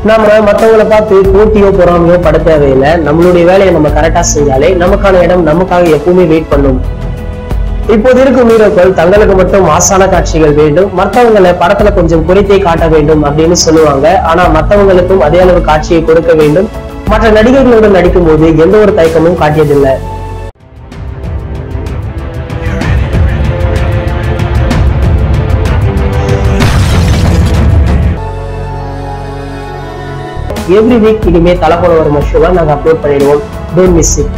நாம மத்தவங்களை பார்த்து போட்டியோ பொறாமையோ பட தேவையில்லை. நம்மளுடைய வேலையை நம்ம கரெக்டா செஞ்சாலே நமக்கான இடம் நமக்காக எப்பவுமே வெயிட் பண்ணும். இப்போது இருக்கும் ஹீரோக்கள் தங்களுக்கு மட்டும் மாசான காட்சிகள் வேண்டும், மற்றவங்களை படத்துல கொஞ்சம் குறைத்தே காட்ட வேண்டும் அப்படின்னு சொல்லுவாங்க. ஆனா மற்றவங்களுக்கும் அதே அளவு காட்சியை கொடுக்க வேண்டும். மற்ற நடிகர்களுடன் நடிக்கும் போது எந்த ஒரு தயக்கமும் காட்டியதில்லை. எவ்ரி வீக் இனிமே தலைப்போட வரும் ஷோவை நாங்க அப்லோட் பண்ணிடுவோம். Don't miss it.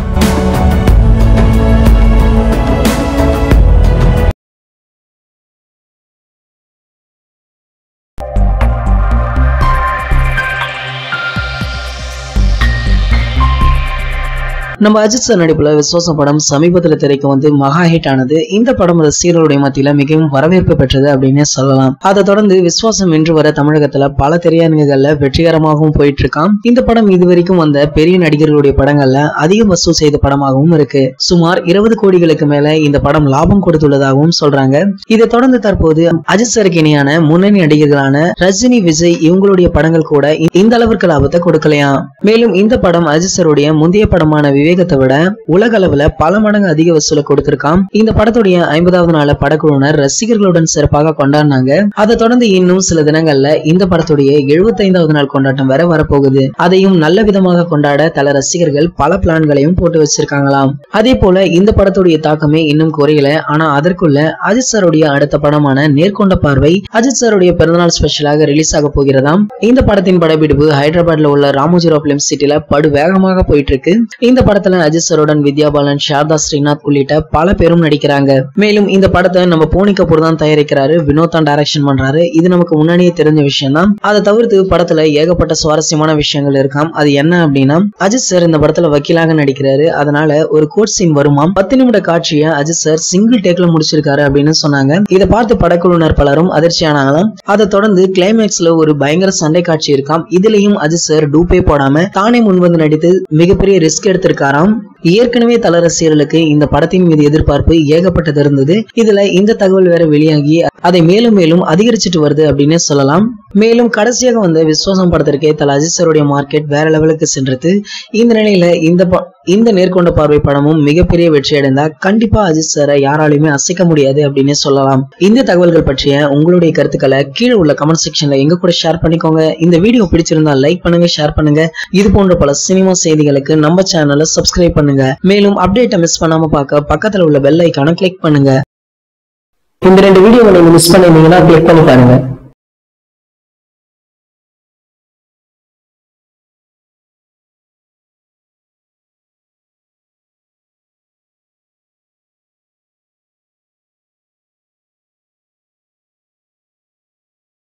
நம்ம அஜித் சார் நடிப்புல விஸ்வாசம் படம் சமீபத்துல திரைக்கு வந்து மகா ஹிட் ஆனது. இந்த படம் ரசிகர்களுடைய மத்தியில மிகவும் வரவேற்பு பெற்றது அப்படின்னு சொல்லலாம். அதை தொடர்ந்து விஸ்வாசம் இன்று வர தமிழகத்துல பல திரையரங்குகள்ல வெற்றிகரமாகவும் போயிட்டு இருக்கான். இந்த படம் இதுவரைக்கும் வந்த பெரிய நடிகர்களுடைய படங்கள்ல அதிக வசூல் செய்த படமாகவும் இருக்கு. சுமார் 20 கோடிகளுக்கு மேல இந்த படம் லாபம் கொடுத்துள்ளதாகவும் சொல்றாங்க. இதை தொடர்ந்து தற்போது அஜித் சாருக்கு இணையான முன்னணி நடிகர்களான ரஜினி, விஜய் இவங்களுடைய படங்கள் கூட இந்த அளவிற்கு லாபத்தை கொடுக்கலையாம். மேலும் இந்த படம் அஜித் சாருடைய முந்தைய படமான விவேகத்தை விட உலக அளவுல பல மடங்கு அதிக வசூலை கொடுத்திருக்கான். இந்த படத்துடைய 50வது நாள படக்குழுவினர் ரசிகர்களுடன் சிறப்பாக கொண்டாடினாங்க. அதை தொடர்ந்து இன்னும் சில தினங்கள்ல இந்த படத்துடைய 75வது நாள் கொண்டாட்டம் வேற வரப்போகுது. அதையும் நல்ல விதமாக கொண்டாட தல ரசிகர்கள் பல பிளான்களையும் போட்டு வச்சிருக்காங்களாம். அதே போல இந்த படத்துடைய தாக்கமே இன்னும் குறையல. ஆனா அதற்குள்ள அஜித் சாருடைய அடுத்த படமான நேர்கொண்ட பார்வை அஜித் சாருடைய பிறந்தநாள் ஸ்பெஷலாக ரிலீஸ் ஆக போகிறதாம். இந்த படத்தின் படப்பிடிப்பு ஹைதராபாத்ல உள்ள ராமோஜிராவ் பிலிம் சிட்டில படு வேகமாக போயிட்டு இருக்கு. இந்த படத்துல அஜித் சாருடன் வித்யா பாலன், சாரதா ஸ்ரீநாத் உள்ளிட்ட பல பேரும் நடிக்கிறாங்க. மேலும் இந்த படத்தை நம்ம போனி கபூர் தான் தயாரிக்கிறாரு, வினோத் தான் டைரக்ஷன் பண்றாரு. இது நமக்கு முன்னாடியே தெரிஞ்ச விஷயம் தான். அதை தவிர்த்து படத்துல ஏகப்பட்ட சுவாரஸ்யமான விஷயங்கள் இருக்காம். அது என்ன அப்படின்னா, அஜித் சார் இந்த படத்துல வக்கீலாக நடிக்கிறாரு. அதனால ஒரு கோர்ட் சீன் வருமாம். 10 நிமிட காட்சியை அஜித் சார் சிங்கிள் டேக்ல முடிச்சிருக்காரு அப்படின்னு சொன்னாங்க. இதை பார்த்து படக்குழுவினர் பலரும் அதிர்ச்சியானாங்களாம். அதை தொடர்ந்து கிளைமேக்ஸ்ல ஒரு பயங்கர சண்டை காட்சி இருக்காம். இதுலயும் அஜித் சார் டூப்பே போடாம தானே முன்வந்து நடித்து மிகப்பெரிய ரிஸ்க் எடுத்திருக்காராம். ஏற்கனவே தல ரசிகர்களுக்கு இந்த படத்தின் மீது எதிர்பார்ப்பு ஏகப்பட்டது இருந்தது. இதுல இந்த தகவல் வேற வெளியாகி அதை மேலும் மேலும் அதிகரிச்சுட்டு வருது அப்படின்னு சொல்லலாம். மேலும் கடைசியாக வந்த விஸ்வாசம் படத்திற்கே தல அஜித் சாருடைய மார்க்கெட் வேற லெவலுக்கு சென்றது. இந்த நிலையில இந்த நேர்கொண்ட பார்வை படமும் மிகப்பெரிய வெற்றி அடைந்தா கண்டிப்பா அஜித் சாரை யாராலையுமே அசைக்க முடியாது அப்படின்னு சொல்லலாம். இந்த தகவல்கள் பற்றிய உங்களுடைய கருத்துக்களை கீழே உள்ள கமெண்ட் செக்ஷன்ல எங்க கூட ஷேர் பண்ணிக்கோங்க. இந்த வீடியோ பிடிச்சிருந்தா லைக் பண்ணுங்க, ஷேர் பண்ணுங்க. இது போன்ற பல சினிமா செய்திகளுக்கு நம்ம சேனலை சப்ஸ்கிரைப் பண்ணுங்க. மேலும் அப்டேட்டை மிஸ் பண்ணாம பார்க்க பக்கத்துல உள்ள பெல் ஐகானை கிளிக் பண்ணுங்க. இந்த 2 வீடியோவை நீங்க மிஸ் பண்ணிருந்தீங்கன்னா கிளிக் பண்ணி பாருங்க.